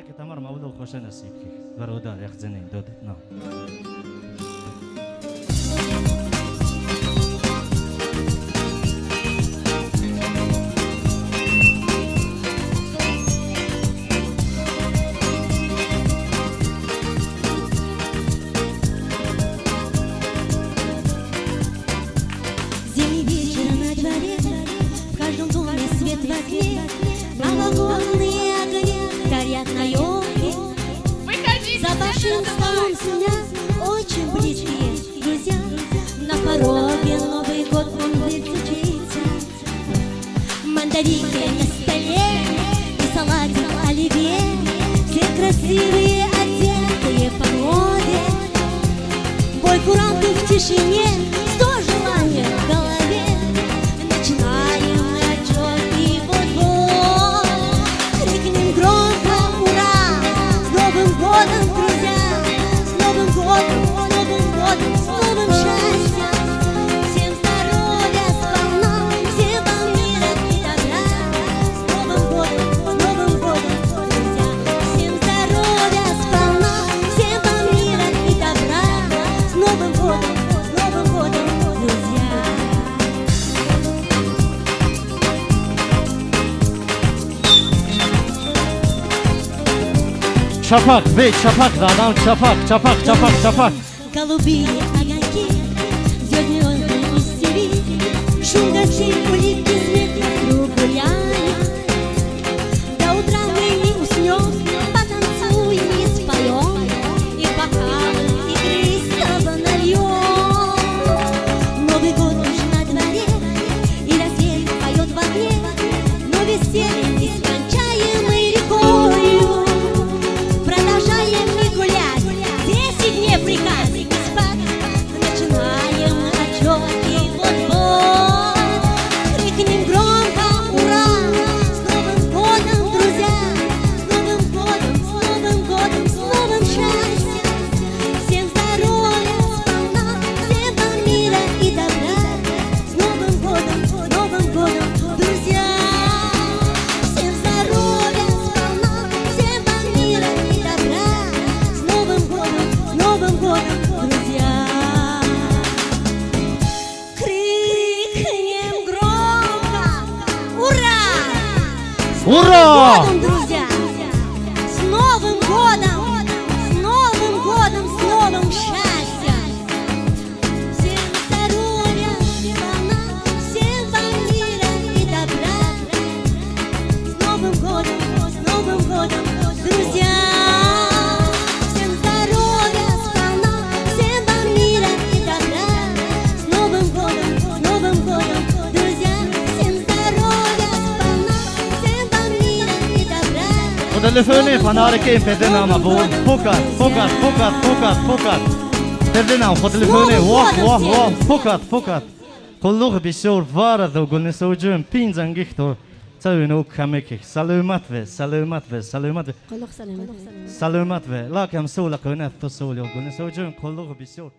که تمام مولو خوش نصیب کی برادر یک زنی داد نه Зимний вечер на дворе, в каждом доме свет в окне, новогодние огни горят на елке. За большим столом сидят очень близкие друзья. На пороге Новый год он встречается. Мандарины на столе и салатик оливье. Все красивые, одетые по моде. Бой курантов в тишине, сто желаний в голове. Начинаем мы отчет и вот-вот крикнем громко ура! С Новым годом, друзья! С Новым годом, с Новым годом, с новым счастьем! Всем здоровья сполна, всем вам мира и добра! С Новым годом, друзья! Всем здоровья сполна, всем вам мира и добра! С Новым годом, друзья! Çapak ve çapak da adam çapak. Голубые огоньки, звездные из степи, шум гостей, улыбки, свет вокруг гуляет. До утра мы не уснем, потанцуем и споем, и бокалы игры снова нальем. Новый год уж на дворе, и рассвет поет в окне, но веселье нескончаемой рекою. Продолжаем мы гулять, 10 дней приказ не спать. Начинаем отчет и вот-вот крикнем громко ура! С Новым годом, друзья! С Новым годом, с новым счастьем! Всем здоровья сполна, всем вам мира и добра! С Новым годом, друзья! Всем здоровья сполна, всем вам мира и добра! С Новым годом, друзья! Крикнем громко ура! С Ура! Новым годом, друзья! С Новым годом! С Новым годом, с новым счастьем! Всем здоровья сполна, всем вам мира и добра! С Новым годом, друзья! Всем здоровья сполна, всем вам мира и добра! С Новым годом, друзья! Всем здоровья сполна, всем вам мира и добра! O telefonu fanare ke pede nama bol pokat. Pede nama o telefonu wah pokat. Kolluk bisor var da gulne sojum pinzan gihtor. Tavino kameke salumat ve. Kulluq salamat. Salumat ve. La kam sola kunat to solo gulne sojum kolluk bisor.